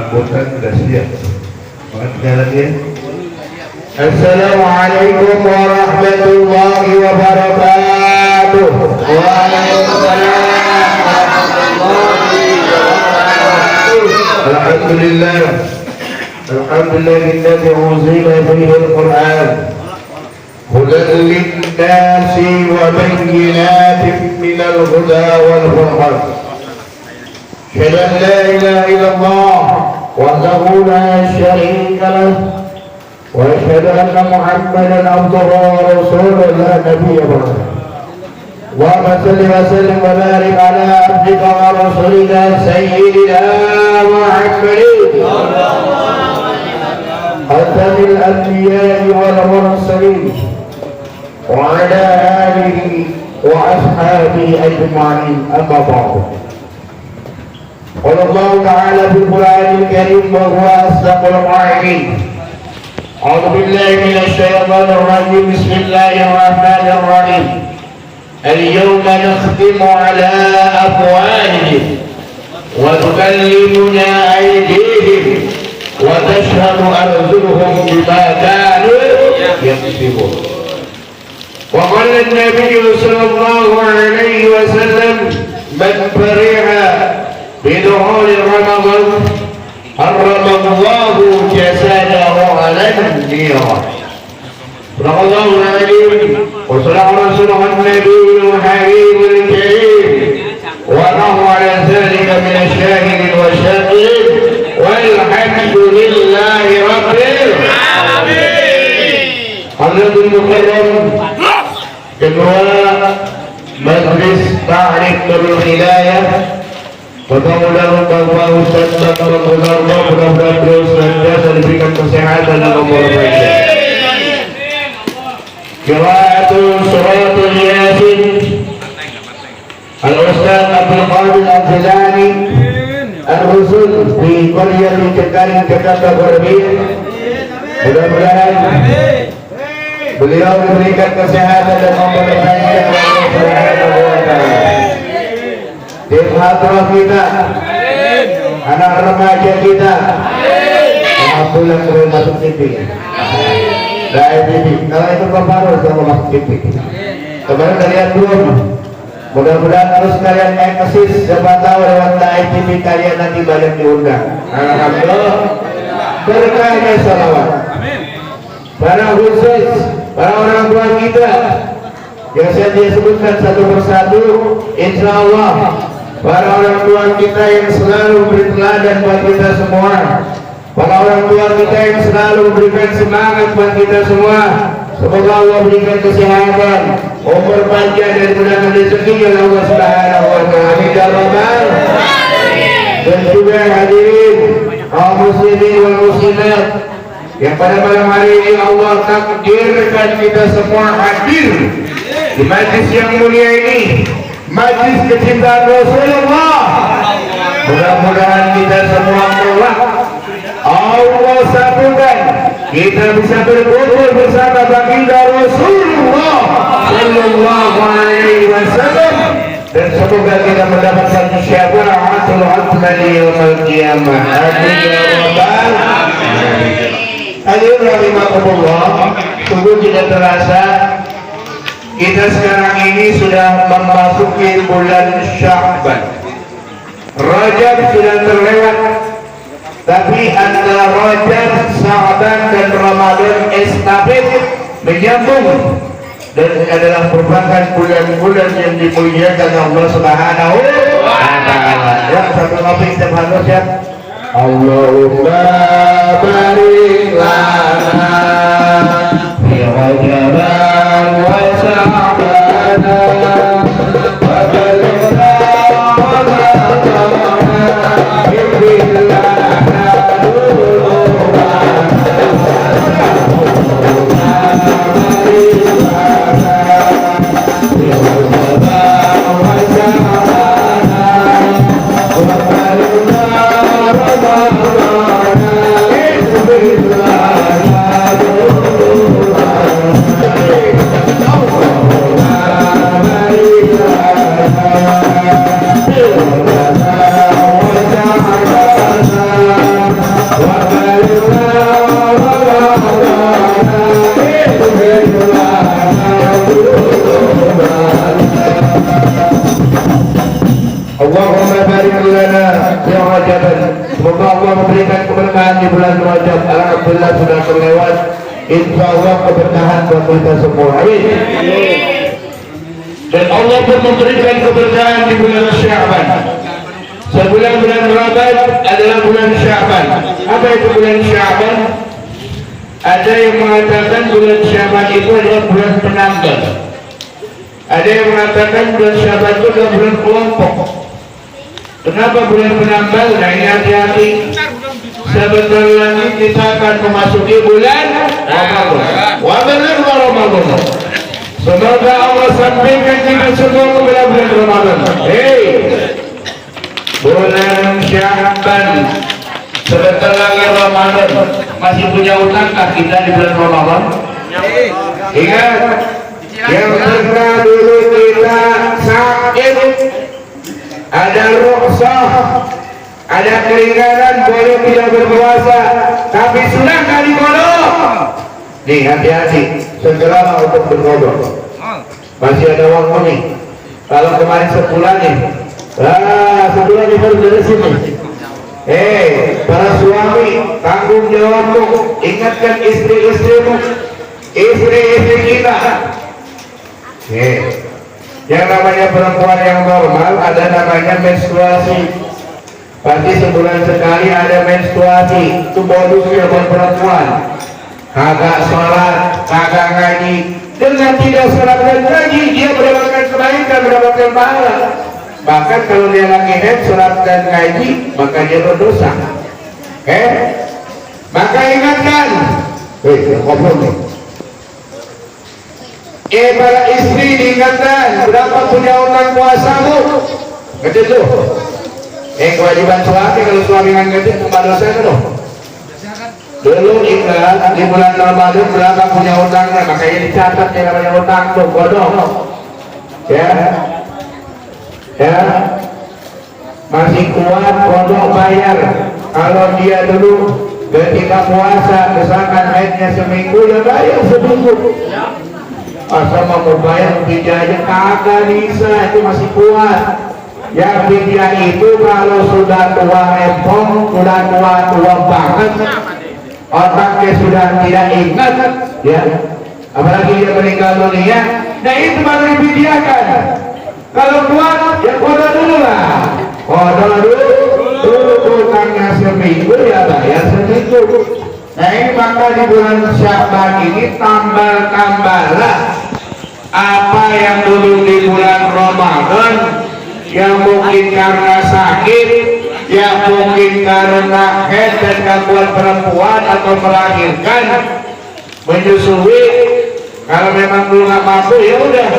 Bukan sudah siap. Makasih lagi ya. Assalamualaikum warahmatullahi wabarakatuh. Waalaikumsalam warahmatullahi wabarakatuh. Alhamdulillah. Alhamdulillahilladzi unzila fihi al-Qur'an hudan lin-nasi wa bayyinatin minal huda wal furqan. Asyhadu an la ilaha illallah wahdahu la syarika lah wa asyhadu anna Muhammadan abduhu wa rasuluhu la nabiyya ba'dahu. Allahumma shalli wa sallim wa barik ala abdika wa rasulika sayyidina Muhammadin khatamil anbiya'i wal mursalin wa ala alihi wa ashabihi ajma'in, amma ba'du. قال الله تعالى في القرآن الكريم وهو أصدق القائلين. أعوذ بالله من الشيطان الرجيم. بسم الله الرحمن الرحيم. اليوم نختم على أفواههم وتكلمنا أيديهم وتشهد أرجلهم بما كانوا يكسبون. وقال النبي صلى الله عليه وسلم من فرح بدخول رمضان حرم الله جسده على النيران. صدق الله العظيم وصدق رسوله النبي الحبيب الكريم ونحن على ذلك من الشاهد والشاهد والحمد لله رب العالمين. حضرة المكرم ketua Majlis Ta'rif Nurul Hidayah, mudah-mudahan Bapak Ustaz dan mudah-mudahan beliau senantiasa diberikan kesehatan dan umur panjang. Qiraatul suratul Yasin Al-Ustaz Abdul Qadir Al-Jilani Al-Rusul di Qaryah Cekaring Jakarta Barat. Mudah-mudahan beliau diberikan kesehatan dan umur panjang. Di hadrah kita, anak remaja kita, pulang ke masuk TV. Kalau itu baru sama masuk TV. Kemarin kalian belum. Mudah-mudahan harus kalian eksis. Siapa tahu lewat TV kalian nanti banyak diundang. Alhamdulillah. Berkahnya salawat. Para khusus, para orang tua kita yang saya disebutkan satu persatu, insya Allah para orang tua kita yang selalu beri teladan buat kita semua, para orang tua kita yang selalu memberikan semangat buat kita semua, semoga Allah berikan kesehatan, umur panjang dan mudahkan rezeki oleh Allah Subhanahu wa Ta'ala. Amin ya rabbal alamin. Dan juga hadirin kaum muslimin wal muslimat yang pada malam hari ini Allah takdirkan kita semua hadir di majlis yang mulia ini, majlis kecintaan Rasulullah. Mudah-mudahan kita semua kelak Allah satukan, kita bisa berkumpul bersama baginda Rasulullah Sallallahu Alaihi Wasallam, dan semoga kita mendapatkan syafaatul uzma yaumil qiyamah. Amin ya rabbal alamin. Hadirin rahimakumullah, sungguh tidak terasa kita sekarang ini sudah memasuki bulan Sya'ban. Rajab sudah terlewat, tapi antara Rajab, Sya'ban dan Ramadan estafet menyambung dan adalah merupakan bulan-bulan yang dimuliakan Allah Subhanahu wa Ta'ala. Ya, satu topik setiap hari ya. Allahumma barik lana fi Rajab wa Sya'ban wa balighna Ramadana billahi kewajiban. Semoga Allah memberikan keberkahan di bulan Rajab. Alhamdulillah sudah terlewat. Insya Allah keberkahan buat kita semua. Amin. Dan Allah pun memberikan keberkahan di bulan Sya'ban. Sebulan-bulan Rajab adalah bulan Sya'ban. Apa itu bulan Sya'ban? Ada yang mengatakan bulan Sya'ban itu adalah bulan penambah. Ada yang mengatakan bulan Sya'ban itu adalah bulan kelompok. Kenapa bulan penambah? Nah ini hati-hati. Sebentar lagi kita akan memasuki bulan Ramadan. Wa benar Ramadan. Semoga Allah sampaikan kita semua kepada bulan Ramadan. Hei, bulan Sya'ban. Sebentar lagi Ramadan. Masih punya utangkah kita di bulan Ramadan? Ingat, yang pernah dulu kita sakit, ada rukhsah, ada keringanan boleh tidak berpuasa, tapi sudah kali kodok. Nih hati-hati, segera untuk berkodok. Masih ada waktu nih. Kalau kemarin sebulan nih, sebulan ini baru dari sini. Para suami, tanggung jawabmu, ingatkan istri-istrimu, istri-istri kita. Yang namanya perempuan yang normal ada namanya menstruasi. Pasti sebulan sekali ada menstruasi. Itu bonusnya buat perempuan. Kagak sholat, kagak ngaji. Dengan tidak sholat dan ngaji, dia mendapatkan kebaikan, mendapatkan pahala. Bahkan kalau dia lagi head, sholat dan ngaji, maka dia berdosa. Maka ingatkan, ngobrol nih. Para istri diingatkan, berapa punya utang puasamu? Gede tuh. Kewajiban suami, kalau suami nggak gede, tambah dosa dong. Dulu ingat di bulan Ramadan berapa punya utangnya, makanya dicatat yang namanya utang tuh, bodoh. Ya, masih kuat kodok bayar. Kalau dia dulu ketika puasa misalkan haidnya seminggu, ya bayar seminggu. Asal mau bayar fidyah aja kagak bisa, itu masih kuat. Yang fidyah itu kalau sudah tua rempong, sudah tua banget, otaknya sudah tidak ingat, ya, apalagi dia meninggal dunia, nah itu baru difidyahkan. Kalau kuat, ya kodok dulu lah. Kodok dulu utangnya seminggu, ya bayar seminggu. Nah ini maka di bulan Sya'ban ini tambah-tambahlah apa yang dulu di bulan Ramadan, yang mungkin karena sakit, yang mungkin karena head dan gangguan perempuan atau melahirkan, menyusui. Kalau memang dulu nggak mampu, ya udah.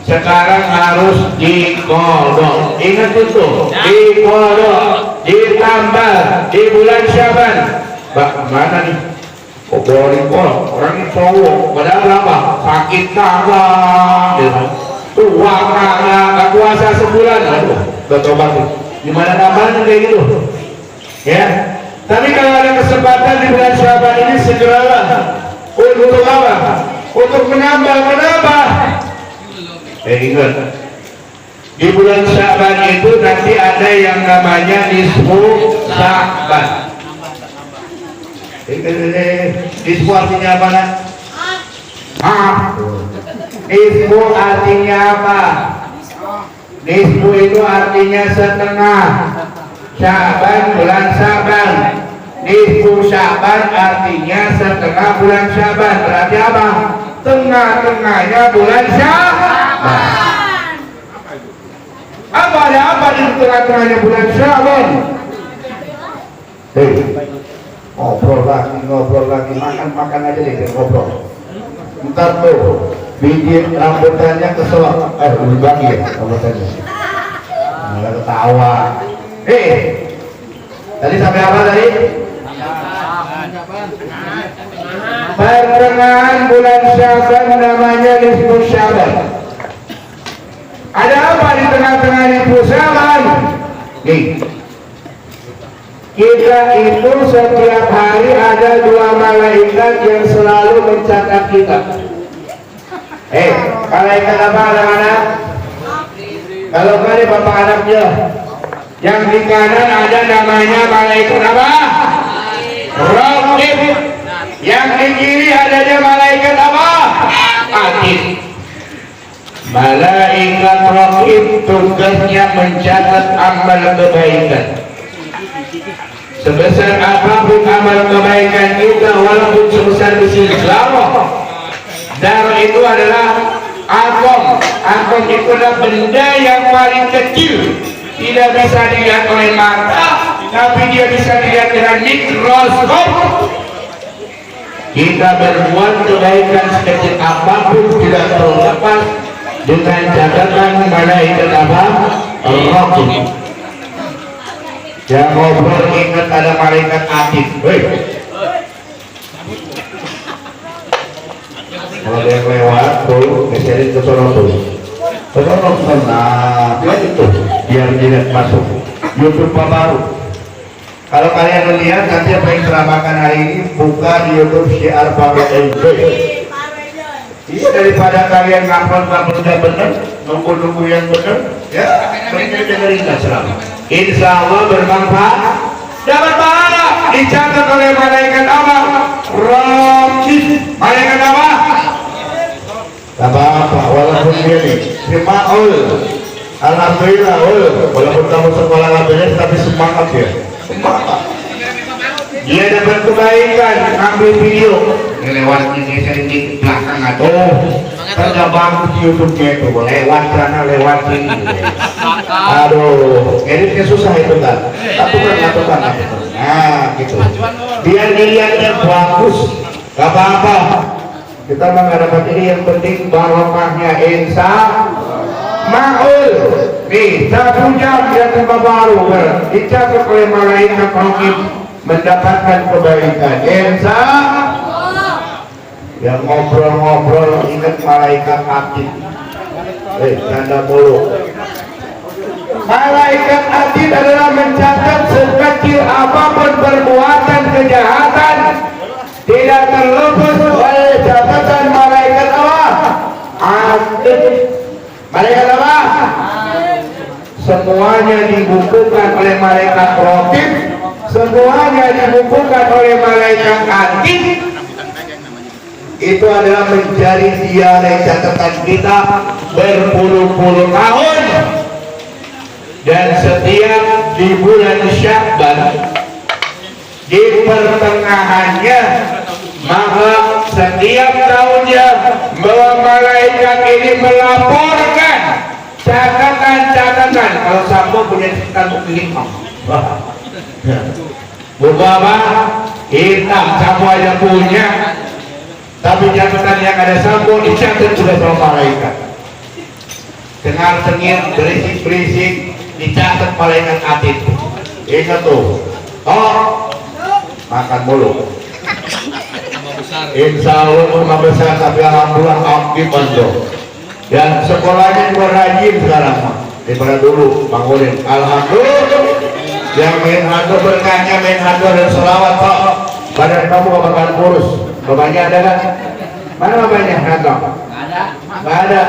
Sekarang harus dikodok. Ingat itu, dikodok, ditambah di bulan Sya'ban. Mana nih? Kok boleh kodok? Orang ini cowok, padahal apa? Sakit kagak, tua kagak, nggak puasa sebulan. Aduh, udah coba tuh. Gimana namanya kayak gitu? Ya. Tapi kalau ada kesempatan di bulan Sya'ban ini segeralah. Untuk apa? Untuk menambah. Ingat, di bulan Sya'ban itu nanti ada yang namanya nisfu Sya'ban. Nisfu artinya apa nak? Nisfu artinya apa? Nisfu itu artinya setengah. Sya'ban bulan Sya'ban. Nisfu Sya'ban artinya setengah bulan Sya'ban. Berarti apa? Tengah-tengahnya bulan Sya'ban. Ada apa di tengah-tengahnya bulan Sya'ban? Ngobrol lagi, makan aja deh, ngobrol. Ntar tuh, bikin rambutannya keselak. Berbagi ya rambutannya. Nggak ketawa. Tadi sampai apa tadi? Pertengahan bulan Sya'ban namanya nisfu Sya'ban. Ada apa di tengah-tengah nisfu Sya'ban? Nih, kita itu setiap hari ada 2 malaikat yang selalu mencatat kita. Malaikat apa anak-anak? Kalau kali bapak anaknya, Yang di kanan ada namanya malaikat apa? Raqib. Yang di kiri adanya malaikat apa? Atid. Malaikat Raqib tugasnya mencatat amal kebaikan. Sebesar apapun amal kebaikan kita, walaupun sebesar besi selawat, darah itu adalah atom. Atom itu adalah benda yang paling kecil, tidak bisa dilihat oleh mata, tapi dia bisa dilihat dengan mikroskop. Kita berbuat kebaikan sekecil apapun tidak terlepas dengan catatan malaikat apa? Raqib. Yang ngobrol ingat ada malaikat Atid. Kalau ada yang lewat tuh, geserin ke sono tuh. Nah, dia itu biar tidak masuk YouTube baru. Kalau kalian lihat nanti apa yang ceramahkan hari ini, buka di YouTube Syiar Baru Enjoy. Iya, daripada kalian ngupload nggak bener, nunggu yang bener, ya mending dengerin ceramah. Insya Allah bermanfaat, dapat pahala, dicatat oleh malaikat Allah. Raqib, malaikat apa? Apa-apa, walaupun gini, Maul, alhamdulillah, walaupun kamu sekolah labelnya tapi semangat ya. Dia dapat kebaikan, ambil video lewat ini sedikit belakang atau kerja bagus YouTube-nya itu lewat sana lewat sini. Aduh, editnya susah itu kan. Aturan. Nah, gitu. Biar dilihatnya bagus, gak apa-apa. Kita mah nggak dapat ini, yang penting barokahnya insya Maul. Nih, 1 jam dia tempat baru dicatat oleh malaikat Raqib mendapatkan kebaikan. Insya yang ngobrol-ngobrol ingat malaikat Atid. Tanda mulu. Malaikat Atid adalah mencatat sekecil apapun perbuatan kejahatan, tidak terlepas oleh catatan malaikat Allah. Atid. Malaikat apa? Semuanya dibukukan oleh malaikat Raqib, semuanya dibukukan oleh malaikat Atid. Itu adalah mencari diari catatan kita berpuluh-puluh tahun. Dan setiap di bulan Sya'ban, di pertengahannya, maka setiap tahunnya bahwa malaikat ini melaporkan catatan-catatan. Kalau Sambo punya catatan buku 5 buku apa? Hitam. Sambo aja punya, tapi catatan yang ada Sambo dicatat sudah sama malaikat. Dengar-dengir, berisik-berisik, dicatat malaikat Atid. Ingat tuh, makan mulu. Insya Allah rumah besar, tapi alhamdulillah aktif bantu. Dan sekolahnya juga rajin sekarang daripada dulu bangunin. Alhamdulillah. Yang main hado berkahnya main hado dan selawat Pak. Badan kamu gak bakal kurus. Bapaknya ada kan? Mana bapaknya hado? Gak ada.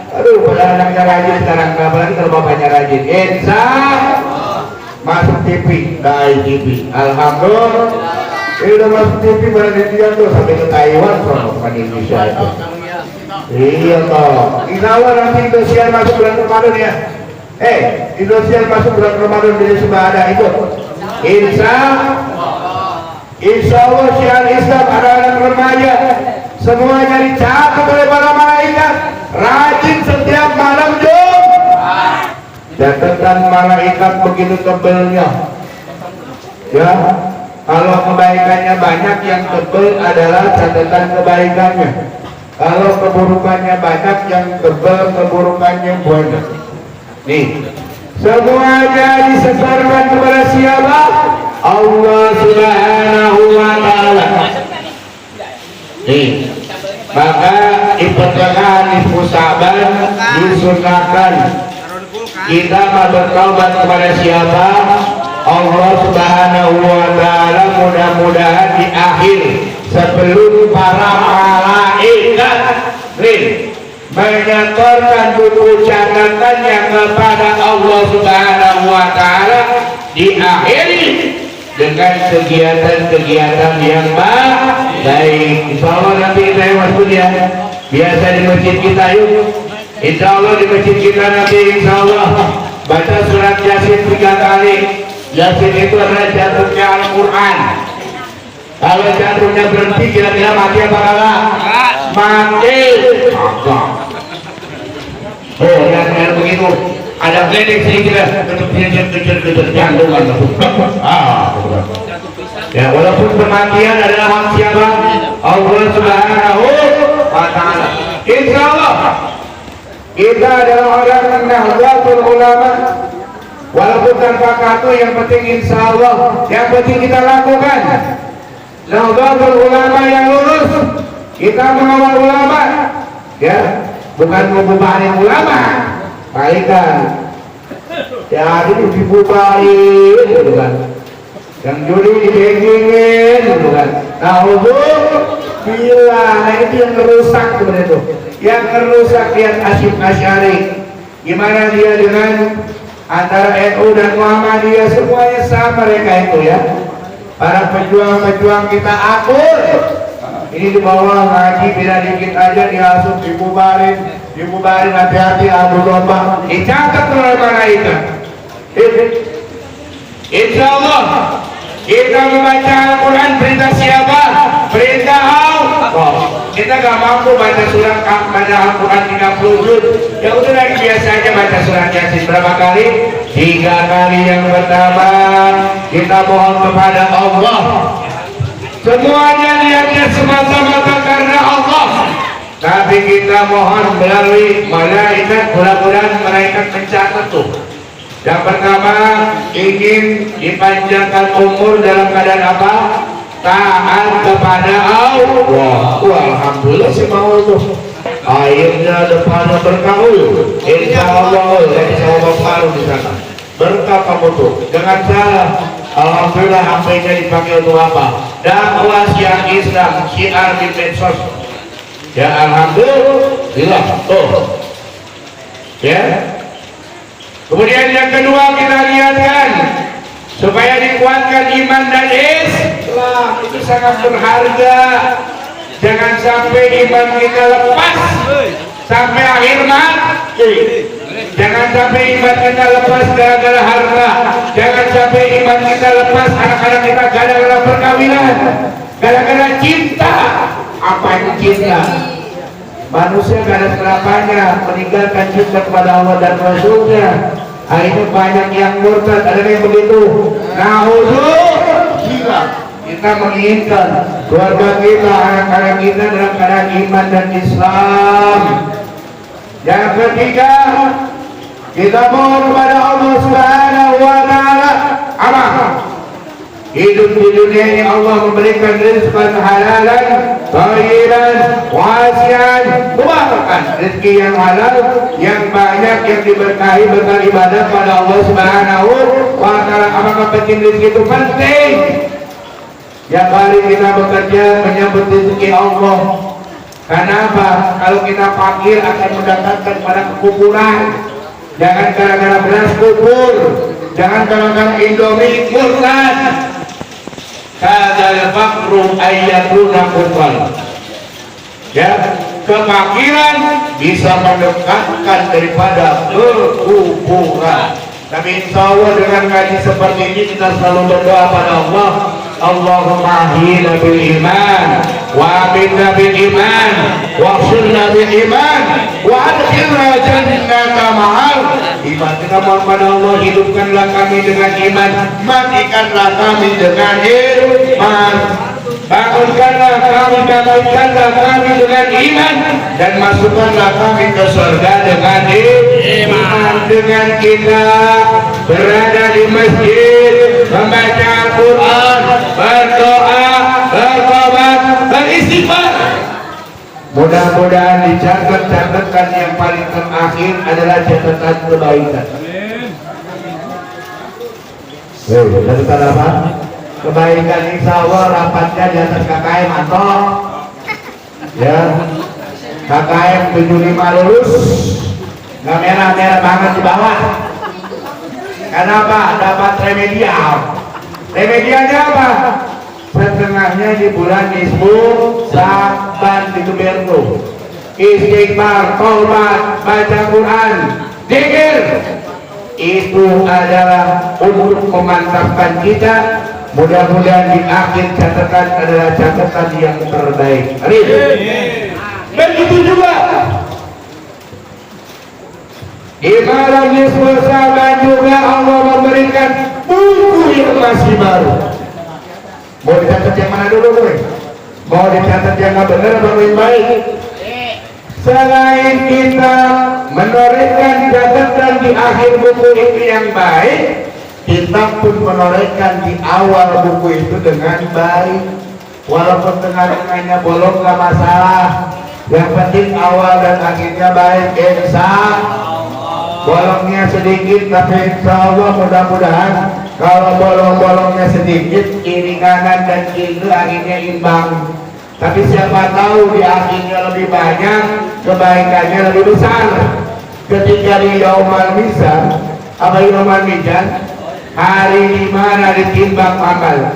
Aduh, padahal anaknya rajin sekarang. Apalagi kalau bapaknya rajin. Insya masuk TV, TV. Alhamdulillah. Ini udah masuk TV berada dia tuh sampai ke Taiwan soalnya di Indonesia itu. Iya toh. Insya Allah nanti Indosiar masuk bulan Ramadan ya. Indosiar masuk bulan Ramadan dia sudah ada itu. Insya Allah syiar Islam ada anak remaja. Semuanya dicatat oleh para malaikat. Rajin setiap malam Jumat. Catatan malaikat begitu tebelnya. Ya. Kalau kebaikannya banyak, yang tebal adalah catatan kebaikannya. Kalau keburukannya banyak, yang tebal keburukannya banyak. Nih, semuanya disebarkan kepada siapa? Allah Subhanahu wa Ta'ala. Nih, maka di pertengahan nisfu Sya'ban disunahkan kita bertaubat kepada siapa? Allah Subhanahu wa Ta'ala. Mudah-mudahan di akhir sebelum para malaikat menyetorkan buku catatannya kepada Allah Subhanahu wa Ta'ala, diakhiri dengan kegiatan-kegiatan yang baik. Insya Allah nanti saya masuk ya, biasa di masjid kita yuk. Insya Allah di masjid kita nanti insya Allah baca surat Yasin 3 kali. Yasin itu adalah jatuhnya Al-Quran. Kalau jatuhnya berhenti kira-kira mati apa kalah? Mati. Oh yang begitu ada klinik sedikit kejar jantung ya, walaupun kematian adalah hak siapa? Allah Subhanahu wa ta'ala. Insya Allah kita adalah orang yang Nahdlatul Ulama, walaupun tanpa kartu, yang penting insya Allah yang penting kita lakukan Nahdlatul Ulama yang lurus. Kita mengawal ulama ya, bukan membubarin ulama. Baikkan ya, ini dibubarin gitu kan, yang judi dibengkingin gitu kan. Nah bila itu yang merusak sebenarnya itu, yang merusak lihat Hasyim Asy'ari gimana dia dengan antara NU dan Muhammadiyah, semuanya sama mereka itu ya, para pejuang-pejuang kita akur. Ini di bawah ngaji bila dikit aja diasuh dibubarin, hati-hati adu domba, dicatat oleh malaikat. Insya Allah kita membaca Al-Quran perintah siapa? Perintah Allah. Kita gak mampu baca surat Al-Quran 30 juz, ya udah lagi biasa aja baca surat Yasin berapa kali? 3 kali. Yang pertama kita mohon kepada Allah, semuanya niatnya semata-mata karena Allah, tapi kita mohon melalui malaikat, mudah-mudahan malaikat mencatat tuh. Yang pertama ingin dipanjangkan umur dalam keadaan apa? Taat kepada Allah. Alhamdulillah sih mau tuh. Akhirnya depannya berkaul. Insya Allah insya Allah baru di sana. Berkah kamu tuh. Dengan cara alhamdulillah HP-nya dipakai untuk apa? Dakwah syiar Islam, syiar di medsos. Ya alhamdulillah tuh. Ya. Kemudian yang kedua kita lihatkan supaya dikuatkan iman dan Islam, itu sangat berharga. Jangan sampai iman kita lepas sampai akhir mati. Jangan sampai iman kita lepas gara-gara harta. Jangan sampai iman kita lepas anak-anak kita gara-gara perkawinan, gara-gara cinta. Apa itu cinta? Manusia gak ada serapanya meninggalkan cinta kepada Allah dan Rasulnya. Akhirnya banyak yang murtad, ada yang begitu. Gila. Kita menginginkan keluarga kita, anak-anak kita dalam keadaan iman dan Islam. Yang ketiga, kita mohon kepada Allah Subhanahu wa ta'ala apa? Hidup di dunia ini Allah memberikan rezeki halalan, thayyiban, wasi'an, mubarakan, rezeki yang halal, yang banyak, yang diberkahi berkat ibadah pada Allah Subhanahu wa ta'ala. Apakah penting rezeki itu? Penting. Yang kali kita bekerja menyambut rezeki Allah. Kenapa? Kalau kita fakir akan mendatangkan pada kekuburan. Jangan gara-gara beras kubur, jangan gara-gara Indomie murtad. Kadzal faqru ayyakuna kufran. Ya, kefakiran bisa mendekatkan daripada kekuburan. Tapi insya Allah dengan ngaji seperti ini kita selalu berdoa pada Allah, Allahumma ahyina bil iman wa aminna bil iman wa khshirna bil iman wa adkhilna jannata ma'al iman. Kita mohon pada Allah, hidupkanlah kami dengan iman, matikanlah kami dengan iman, bangunkanlah kami, bangkitkanlah kami dengan iman, dan masukkanlah kami ke surga dengan iman. Dengan kita berada di masjid, membaca Al-Quran, berdoa, bertobat, beristighfar, mudah-mudahan dicatat catatan yang paling terakhir adalah catatan kebaikan. Catatan apa? Kebaikan. Insya Allah rapatnya di atas KKM atau ya KKM 75 lulus, nggak merah-merah banget di bawah. Kenapa? Dapat remedial. Remedialnya apa? Setengahnya di bulan Nisfu Saban di Kebertu. Istighfar, taubat, baca Quran, zikir. Itu adalah untuk memantapkan kita. Mudah-mudahan di akhir catatan adalah catatan yang terbaik. Begitu juga di malam Nisfu Saban juga Allah memberikan buku yang masih baru. Mau dicatat yang mana dulu, gue? Mau dicatat yang benar atau yang baik? Selain kita menorehkan catatan di akhir buku itu yang baik, kita pun menorehkan di awal buku itu dengan baik. Walaupun tengah-tengahnya bolong gak masalah. Yang penting awal dan akhirnya baik. Insya bolongnya sedikit, tapi insya Allah mudah-mudahan kalau bolong-bolongnya sedikit, kiri kanan dan kiri akhirnya imbang. Tapi siapa tahu di akhirnya lebih banyak, kebaikannya lebih besar. Ketika di Yaumal Mizan, apa Yaumal Mizan? Hari di mana ditimbang amal.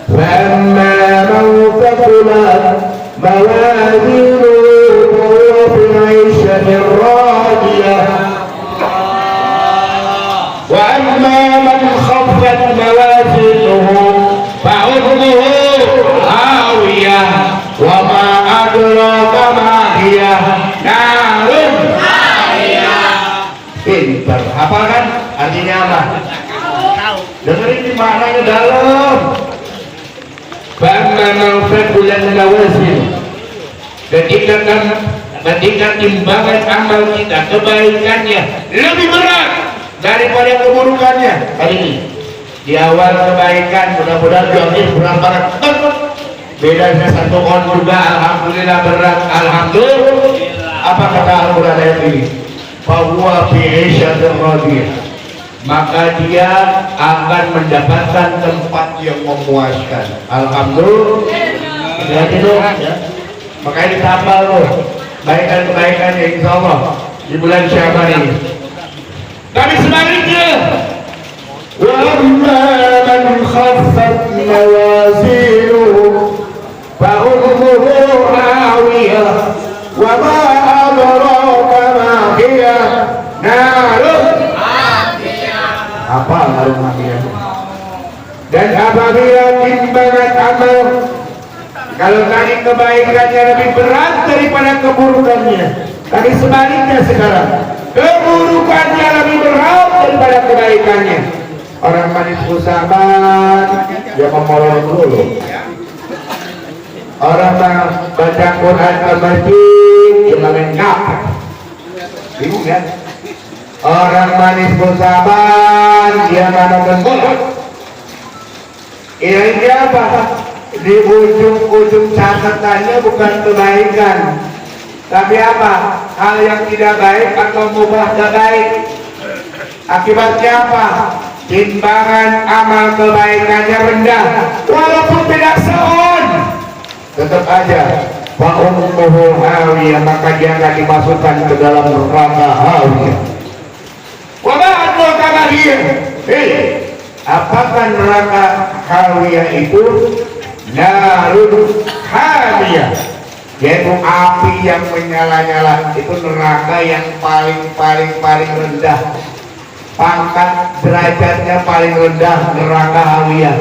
Lamma mawtaqulat mawazinuhu fi 'aishatin radiyah. Wa amma man khaffat mawazinuhu fa'ummuhu hawiyah wa ma adraka ma hiya narun hawiyah. Pintar, hafal kan? Artinya apa? Dengerin di maknanya dalam. Bagaimana mengfatulan lawazin. Ketika timbangan amal kita, kebaikannya lebih berat daripada keburukannya. Hari ini di awal kebaikan, mudah-mudahan di akhir berat banget. Bedanya 1 on juga, alhamdulillah berat. Alhamdulillah. Apa kata Al-Quran ayat ini? Fahuwa fi 'ishatin radiyah. Maka dia akan mendapatkan tempat yang memuaskan. Alhamdulillah. Jadi dong, ya. Makanya ditambah loh kebaikan-kebaikan ya insya Allah di bulan Syaban ini. Tapi sebaliknya, wa amma man khaffat mawazinuhu fa ummuhu hawiyah wa ma adraka ma hiya narun. Apa harus makia? Dan apabila timbangan amal, kalau tadi kebaikannya lebih berat daripada keburukannya, tapi sebaliknya sekarang keburukannya lebih berat daripada kebaikannya. Orang manis usaban dia memolong dulu. Orang baca Quran ke masjid dia main ngap. Bingung ya? Orang manis musaban dia nonton bola. Ini apa? Di ujung-ujung catatannya bukan kebaikan, tapi apa? Hal yang tidak baik atau mubah tidak baik. Akibatnya apa? Timbangan amal kebaikannya rendah, walaupun tidak seon, tetap aja wa ummuhu hawiyah, maka dia akan dimasukkan ke dalam neraka hawiyah. Apakah neraka hawiyah itu? Narun hamiyah, yaitu api yang menyala-nyala. Itu neraka yang paling rendah, pangkat derajatnya paling rendah, neraka hawiyah.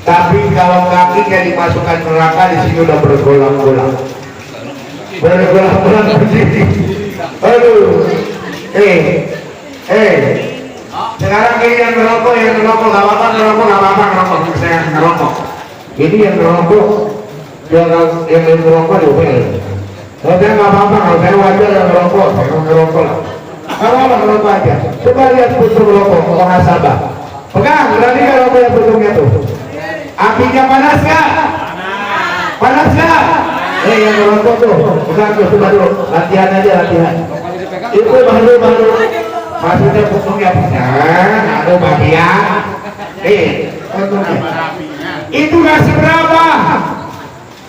Tapi kalau kakinya dimasukkan neraka, di sini udah bergolang-golang berdiri. Aduh, sekarang ini yang ngerokok nggak apa-apa, ngerokok. Saya ngerokok. Ini yang ngerokok, yang ngerokok diupil. Kalau saya nggak apa-apa, kalau saya wajar yang ngerokok, saya ngerokok lah. Kalau apa ngerokok aja. Coba lihat pucuk rokok, muhasabah. Pegang, berarti kalau punya pucuknya tuh. Apinya panas nggak? Panas nggak? Yang ngerokok tuh, pegang tuh, coba dulu. Latihan aja, latihan. Itu baru. Maksudnya pucuknya ada bagian. Itu nggak seberapa.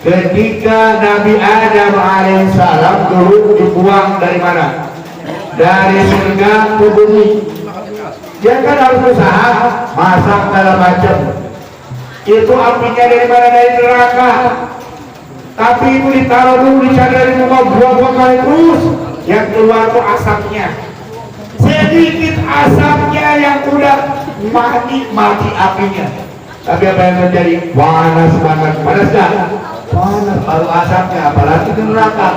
Ketika Nabi Adam alaihissalam dulu dibuang dari mana? Dari surga ke bumi. Dia kan harus usaha masak segala macam. Itu apinya dari mana? Dari neraka. Tapi itu ditaruh dulu di muka buah-buah kali terus. Yang keluar tuh asapnya. Sedikit asapnya yang udah mati apinya. Tapi apa yang terjadi? Panas banget. Panas gak? Panas. Baru asapnya. Apalagi di neraka.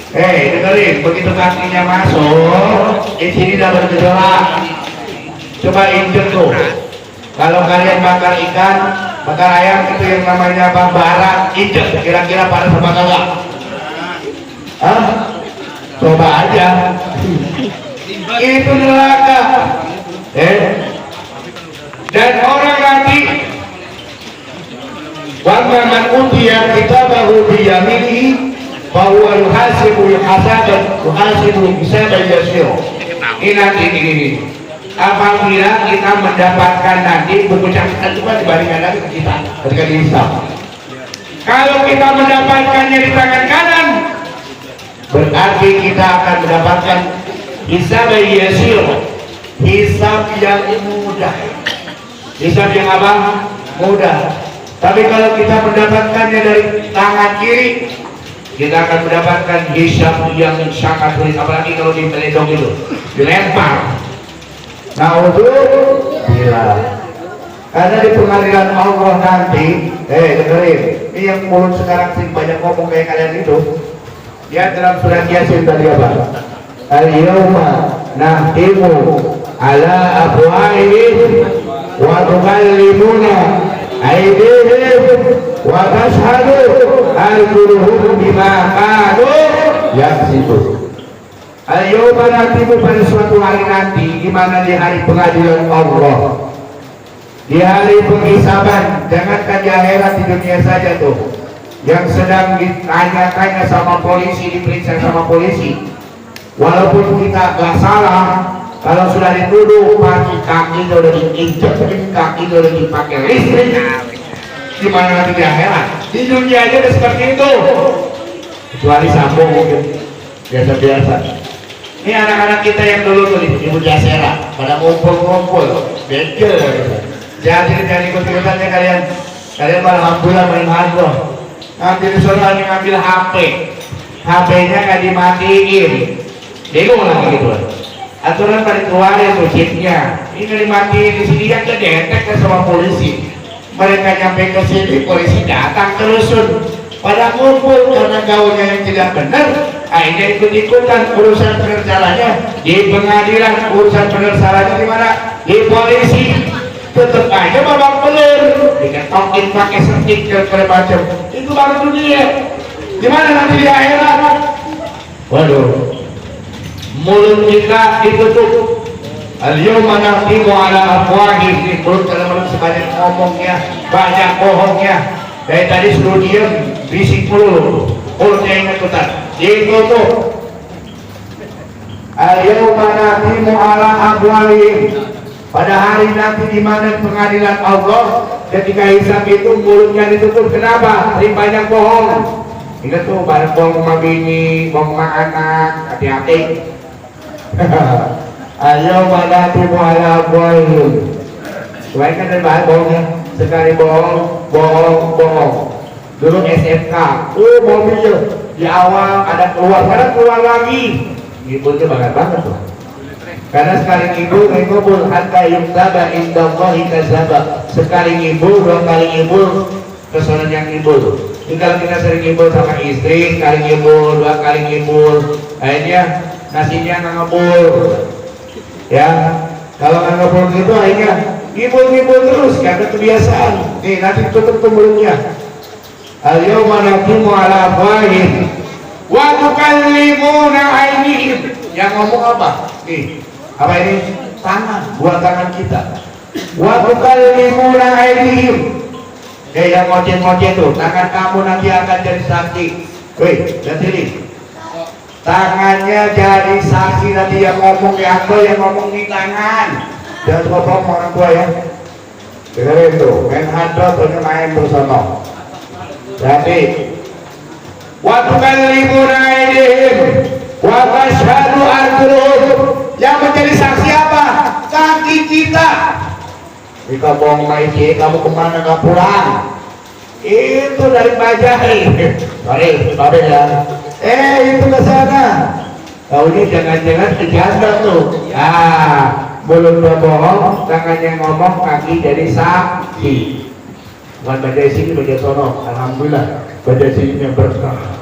Dengerin. Begitu kakinya masuk, di sini udah bergejolak. Coba injek tuh. Kalau kalian bakar ikan, bakar ayam itu yang namanya bara, injek. Kira-kira panas apa enggak? Hah? Coba aja. Itu neraka. Dan orang nanti wama man utiya kitabahu biyaminihi bahwa yuhasibu hisaban yasira. Ini apabila kita mendapatkan nanti buku catatan itu dibandingkan lagi ke kita ketika dihisab. Kalau kita mendapatkannya di tangan kanan, berarti kita akan mendapatkan hisab yasir, hisab yang mudah. Hisab yang apa? Mudah. Tapi kalau kita mendapatkannya dari tangan kiri, kita akan mendapatkan hisab yang sangat sulit. Apalagi kalau dipeledong itu, dilempar. Nah untuk bila karena di pengadilan Allah nanti, dengerin, ini yang mulut sekarang sih banyak ngomong kayak kalian itu. Dia dalam surat Yasin tadi apa? Al-yawma nahtimu ala afwahihim wa tukallimuna aydihim wa tashhadu arjuluhum bima kanu yaksibun. Al-yawma nahtimu pada suatu hari nanti, di mana di hari pengadilan Allah, di hari penghisaban. Jangankan di akhirat, di dunia saja tuh yang sedang ditanya-tanya sama polisi, diperiksa sama polisi, walaupun kita gak salah, kalau sudah dituduh kaki udah diinjek, kaki udah dipakai listrik, gimana nanti di akhirat? Di dunia aja udah seperti itu, kecuali sambung mungkin biasa-biasa. Ini anak-anak kita yang dulu tuh di Mujasera pada ngumpul-ngumpul bekel gitu. Jangan ikut-ikutannya kalian malah alhamdulillah main hardrock. Nanti disuruh ngambil HP, HP-nya gak dimatiin, bingung lah gitu. Aturan pada keluarin tuh chipnya, ini dimatiin di sini yang kedetek sama polisi. Mereka nyampe ke sini, polisi datang terusun pada ngumpul karena gaulnya yang tidak benar. Akhirnya ikut-ikutan urusan penerjalannya di pengadilan, urusan penerjalannya di mana? Di polisi. Tetap aja babak belur, diketokin pakai setik dan macam. Itu baru dunia. Gimana nanti di akhirat? Waduh, mulut kita ditutup. Al-yawma nahtimu ala afwahihim, mulut kalau sebanyak ngomongnya, banyak bohongnya. Dari tadi suruh diem, bisik mulu, mulutnya ingat putar. Ditutup. Al-yawma nahtimu ala afwahihim. Pada hari nanti di mana pengadilan Allah, ketika hisab itu mulutnya ditutup. Kenapa? Sering banyak bohong. Ingat tuh, bareng bohong sama bini, bohong sama anak, hati-hati. Ayo manati mu'ala bohong. Kebaikan dan bahan bohongnya. Sekali bohong, bohong. Dulu SMK, mobil di awal ada keluar, sekarang keluar lagi. Ibunya banget tuh. Karena sekali ngibul hatta yukzaba indallahi kazaba. Sekali ngibul, dua kali ngibul, kesonan yang ngibul. Ini kalau kita sering ngibul sama istri, sekali ngibul, dua kali ngibul, akhirnya nasinya nggak ngebul. Ya, kalau nggak ngebul gitu akhirnya ngibul terus karena kebiasaan. Nih nanti tutup mulutnya. Al-yawma nahtimu ala afwahihim wa tukallimuna aydihim. Yang ngomong apa? Nih. Apa ini? Tangan, buat tangan kita. Wa tukallimuna aydihim. Yang ngoceh-ngoceh tuh, tangan kamu nanti akan jadi saksi. Wih, lihat ini. Tangannya jadi saksi nanti, yang ngomong yang ngomong di tangan. Jangan ngomong orang tua ya. Dengerin tuh, main hadrat atau main bersama. Jadi, wa tukallimuna aydihim wa tashhadu arjuluhum. Yang menjadi saksi apa? Kaki kita. Jika bohong maisi, kamu kemana nggak pulang? Itu dari Bajai. Sorry ya. Itu ke sana. Kau ini jangan-jangan kejanda tuh. Mulut bohong, tangannya ngomong, kaki jadi saksi. Bukan Bajai sini, Bajai sono. Alhamdulillah, Bajai sininya berkah.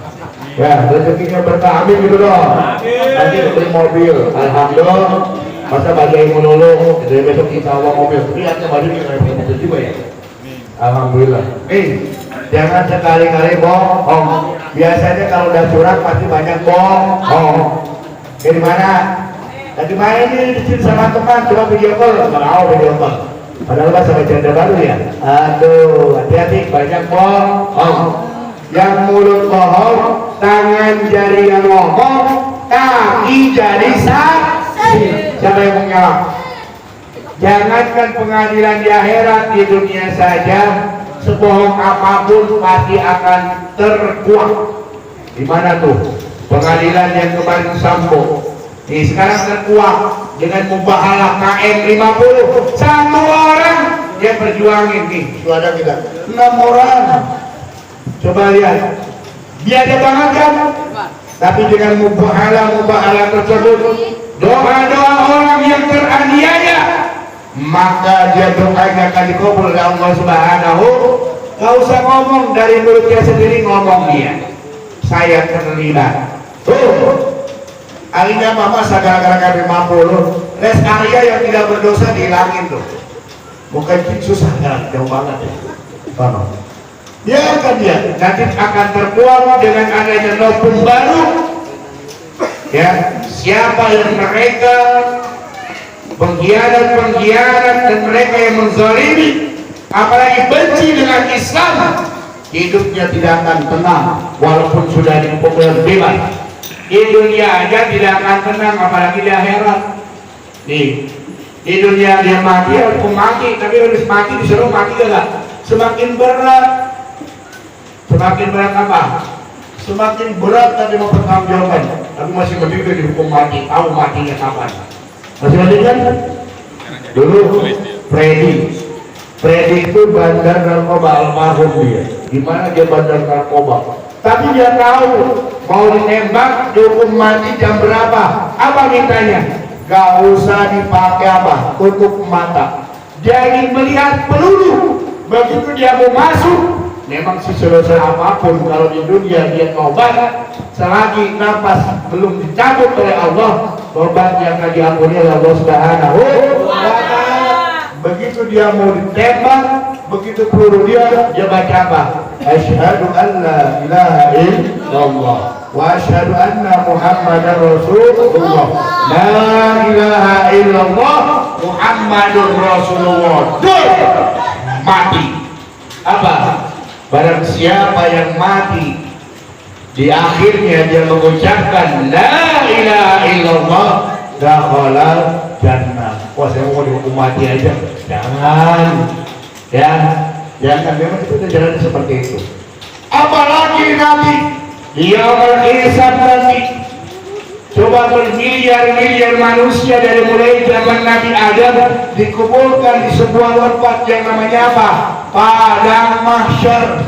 Ya, rezekinya berkah, amin gitu dong. Nanti beli mobil, alhamdulillah. Masa Bajai melulu, dari besok kita bawa mobil. Lihatnya baju ini kayak begitu juga ya. Alhamdulillah. Jangan sekali-kali bohong. Biasanya kalau udah curang pasti banyak bohong. Di mana? Tadi main ini di sini sama teman, cuma video call, nggak mau video call. Padahal pas sama janda baru ya. Aduh, hati-hati, banyak bohong. Yang mulut bohong, tangan jari yang ngomong, kaki jadi saksi. Siapa yang mengelak? Jangankan pengadilan di akhirat, di dunia saja sebohong apapun pasti akan terkuak. Di mana tuh? Pengadilan yang kemarin Sambo. Nih sekarang terkuak dengan mubahalah KM 50. Satu orang yang berjuangin nih. Suara kita 6 orang. Coba lihat. Biasa banget kan? Tapi dengan mubahalah tersebut, doa-doa orang yang teraniaya, maka dia doanya akan dikabul oleh Allah Subhanahu. Gak usah ngomong, dari mulutnya sendiri ngomong dia. Saya terlibat. Tuh, alinya mama sagara-gara 50. Rest area yang tidak berdosa dihilangin tuh. Bukan susah kan, jauh banget ya. Paham? Ya kan dia nanti akan terkuat dengan adanya novum baru. Ya, siapa yang mereka pengkhianat dan mereka yang menzalimi, apalagi benci dengan Islam, hidupnya tidak akan tenang walaupun sudah dipukul bebas. Di dunia aja tidak akan tenang, apalagi di akhirat. Nih, di dunia dia mati harus mati, tapi harus mati disuruh mati gak? Semakin berat apa? Semakin berat tadi mau pertanggungjawaban, tapi masih berdiri dihukum mati. Tahu matinya kapan? Masih ada kan? Dulu Freddy itu bandar narkoba, almarhum dia. Gimana dia bandar narkoba? Tapi dia tahu mau ditembak, dihukum mati jam berapa? Apa mintanya? Gak usah dipakai apa? Tutup mata. Dia ingin melihat peluru. Begitu dia mau masuk, memang seselesai apapun kalau di dunia dia tobat, selagi nafas belum dicabut oleh Allah, tobatnya akan diampuni oleh Allah Subhanahu wa Ta'ala. Begitu dia mau ditembak, begitu peluru dia baca apa? Asyhadu an la ilaha illallah wa asyhadu anna Muhammadar Rasulullah. La ilaha illallah Muhammadur Rasulullah. Mati. Apa? Barang siapa yang mati di akhirnya dia mengucapkan la ilaha illallah, dakhala jannah. Wah, saya mau dihukum mati aja. Jangan. Ya, jangan. Memang itu jalan seperti itu. Apalagi nanti dia berhisab nanti. Coba bermiliar-miliar manusia dari mulai zaman Nabi Adam dikumpulkan di sebuah tempat yang namanya apa? Padang mahsyar.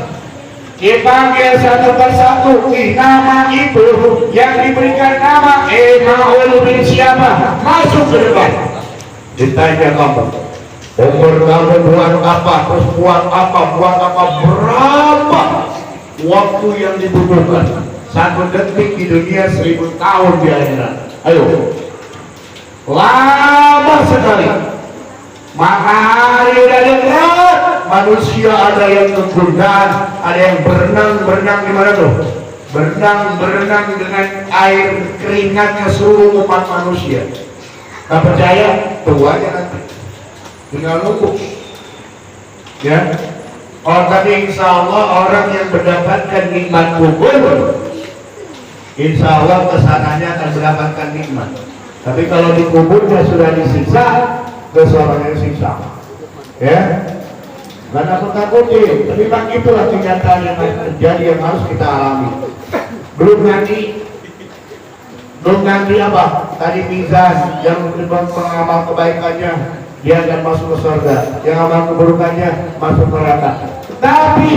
Dipanggil satu persatu, nama itu yang diberikan nama Maul bin siapa? Masuk ke depan. Ditanya kamu, umur kamu buat apa? Terus buat apa? Berapa waktu yang dibutuhkan? 1 detik di dunia, 1000 tahun di akhirat. Ayo, lama sekali. Matahari udah dekat, manusia ada yang kegundahan, ada yang berenang di mana tuh? Berenang dengan air keringatnya seluruh umat manusia. Tak percaya? Tunggu aja nanti. Tinggal nunggu. Ya. Tapi insya Allah orang yang mendapatkan nikmat kubur, insya Allah kesananya akan mendapatkan nikmat. Tapi kalau di kuburnya sudah disiksa, keseorangnya siksa. Ya, nggak takut-takutin. Tapi memang itulah kenyataan yang terjadi yang harus kita alami. Belum nanti apa? Tadi mizan yang pengamal kebaikannya dia akan masuk ke surga. Yang amal keburukannya masuk neraka. Tapi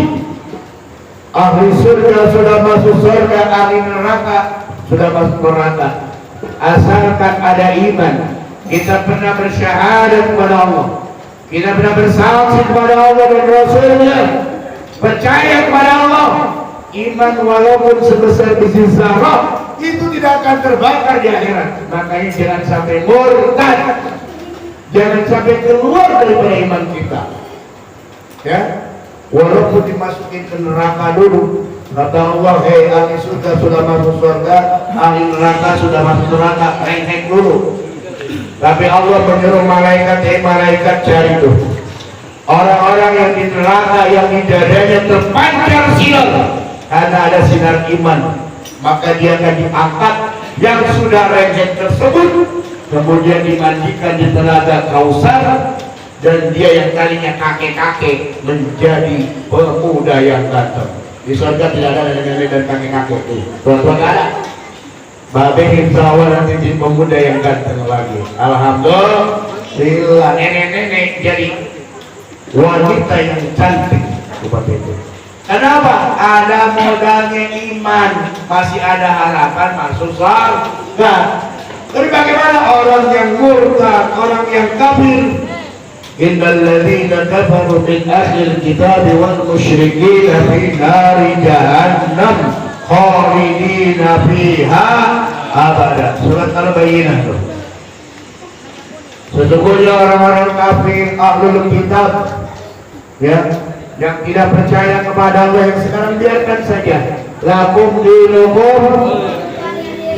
ahli surga sudah masuk surga, ahli neraka sudah masuk neraka. Asalkan ada iman, kita pernah bersyahadat kepada Allah, kita pernah bersaksi kepada Allah dan Rasulnya, percaya kepada Allah. Iman walaupun sebesar biji zarah itu tidak akan terbakar di akhirat. Makanya jangan sampai murtad, jangan sampai keluar dari iman kita. Ya, walaupun dimasukin ke neraka dulu, kata Allah, hei ahli surga sudah masuk surga, ahli neraka sudah masuk neraka, rengek dulu. Tapi Allah menyuruh malaikat, malaikat cari itu orang-orang yang di neraka, yang di dadanya terpancar sinar, karena ada sinar iman, maka dia akan diangkat. Yang sudah rengek tersebut kemudian dimandikan di telaga Kausar, dan dia yang tadinya kakek-kakek menjadi pemuda yang ganteng. Di surga tidak ada nenek-nenek dan kakek-kakek itu. Tuan-tuan ada. Babe insya Allah nanti jadi pemuda yang ganteng lagi. Alhamdulillah, nenek-nenek jadi wanita yang cantik seperti itu. Kenapa? Ada modalnya iman, masih ada harapan masuk surga. Tapi bagaimana orang yang murtad, orang yang kafir? Innal ladzina kafaru min ahlil kitab wal musyrikin fi nari jahannam khalidina fiha abada. Surat Al-Bayyinah itu. Sesungguhnya orang-orang kafir ahlul kitab, ya, yang tidak percaya kepada Allah, yang sekarang biarkan saja. Lakum dinukum,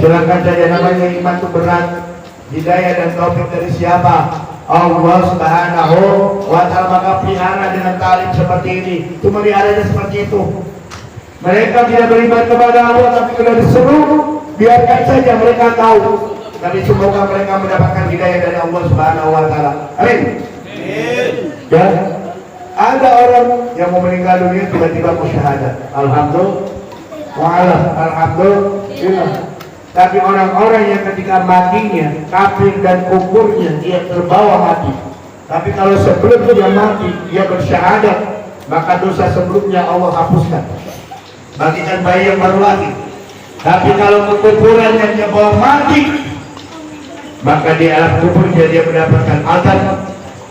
silakan saja, namanya iman itu berat. Hidayah dan taufik dari siapa? Allah Subhanahu wa ta'ala. Maka pelihara dengan talim seperti ini, itu meliharanya seperti itu. Mereka tidak beriman kepada Allah, tapi kalau disuruh biarkan saja, mereka tahu. Tapi semoga mereka mendapatkan hidayah dari Allah Subhanahu wa ta'ala. Amin. Ya, ada orang yang mau meninggal dunia tiba-tiba musyahadat, alhamdulillah, alhamdulillah. Tapi orang-orang yang ketika matinya kafir dan kuburnya dia terbawa mati. Tapi kalau sebelum dia mati dia bersyahadat, maka dosa sebelumnya Allah hapuskan, bagikan bayi yang baru lagi. Tapi kalau kekuburannya dia bawa mati, maka di alam kuburnya dia mendapatkan azab,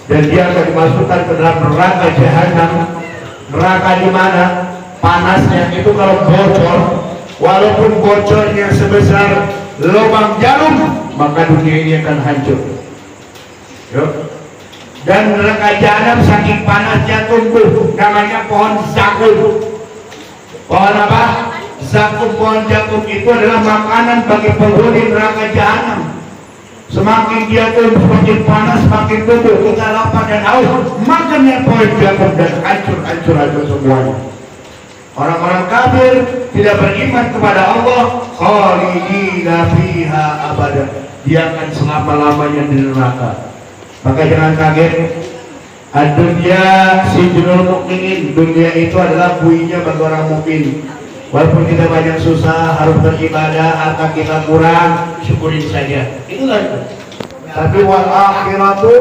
dan dia akan dimasukkan ke dalam neraka jahanam. Neraka di mana panasnya itu kalau bocor, walaupun bocornya sebesar lubang jarum, maka dunia ini akan hancur. Yuk. Dan neraka jahanam saking panasnya tumbuh namanya pohon zakum. Pohon apa? Zakum, pohon zakum itu adalah makanan bagi penghuni neraka jahanam. Semakin dia tumbuh, semakin panas, semakin tumbuh, kita lapar dan haus, makannya pohon zakum dan hancur semuanya. Orang-orang kafir tidak beriman kepada Allah, khalidina fiha abada, dia akan selama-lamanya di neraka. Maka jangan kaget, dunia sijnul mukminin, dunia itu adalah buinya bagi orang mukmin. Walaupun kita banyak susah, harus beribadah, harta kita kurang, syukurin saja. Itulah itu. Tapi wal akhiratu,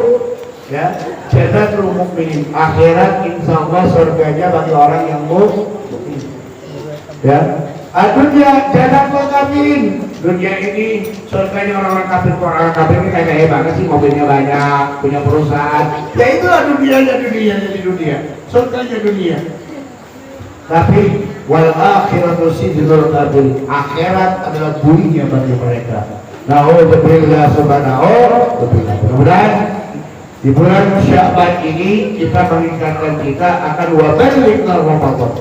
ya, jannatul mukminin, akhirat insya Allah surganya bagi orang yang mukmin. Ya, dunia jannatul kafirin, dunia ini surganya orang-orang kafir. Orang kafir ini kayak banget sih, mobilnya banyak, punya perusahaan. Ya itulah dunianya di dunia, surganya dunia. Tapi wal akhiratu sijnul kafirin, akhirat adalah buinya bagi mereka. Na'udzubillah subhanahu wa ta'ala. Mudah-mudahan di bulan Sya'ban ini kita mengingatkan kita akan wabalighna Ramadan.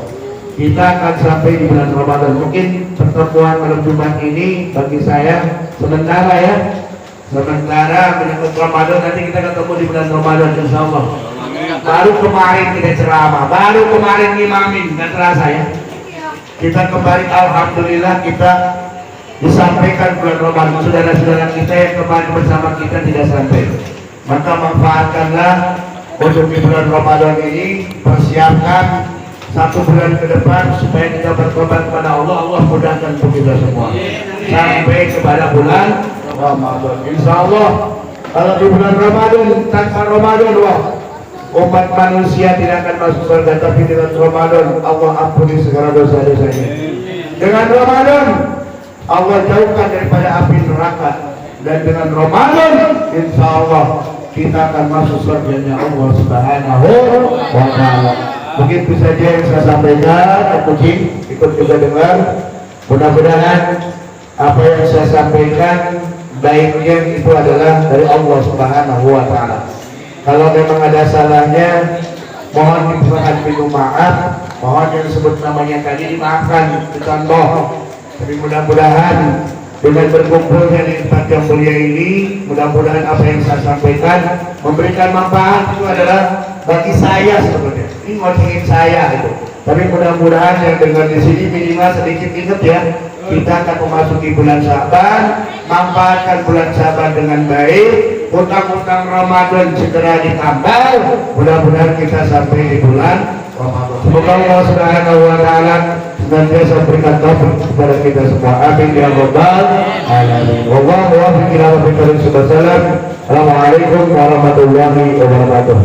Kita akan sampai di bulan Ramadan. Mungkin pertemuan malam Jumat ini bagi saya sementara, ya, sementara menyambut Ramadan. Nanti kita ketemu di bulan Ramadan insyaallah. Baru kemarin kita ceramah, baru kemarin imamin, nggak terasa ya. Kita kembali, alhamdulillah kita disampaikan bulan Ramadan. Saudara-saudara kita yang kemarin bersama kita tidak sampai, maka manfaatkanlah untuk di bulan Ramadan ini. Persiapkan 1 bulan ke depan supaya kita bertobat kepada Allah. Allah mudahkan untuk kita semua sampai kepada bulan Ramadan. Insya Allah Kalau di bulan Ramadan, tanpa Ramadan, wah, umat manusia tidak akan masuk surga, tapi dengan Ramadan Allah ampuni segala dosa-dosanya. Dengan Ramadan Allah jauhkan daripada api neraka, dan dengan Ramadan insya Allah kita akan masuk surganya Allah Subhanahu wa Ta'ala. Begitu saja yang saya sampaikan. Aku ikut juga dengar. Mudah-mudahan apa yang saya sampaikan baiknya itu adalah dari Allah Subhanahu wa Ta'ala. Kalau memang ada salahnya, mohon diperlukan minum maaf. Mohon yang disebut namanya tadi dimaafkan, dicontoh. Tapi mudah-mudahan dengan berkumpulnya di tempat yang mulia ini, mudah-mudahan apa yang saya sampaikan memberikan manfaat. Itu adalah bagi saya sebetulnya. Ini ngocengin saya itu. Tapi mudah-mudahan yang dengar di sini minimal sedikit ingat ya. Kita akan memasuki bulan Syaban, manfaatkan bulan Syaban dengan baik. Utang-utang Ramadan segera ditambal. Mudah-mudahan kita sampai di bulan Ramadan. Semoga Allah Subhanahu wa Ta'ala senantiasa berikan taufik kepada kita semua. Amin ya rabbal alamin. Wallahu a'lam bishawab. Assalamualaikum warahmatullahi wabarakatuh.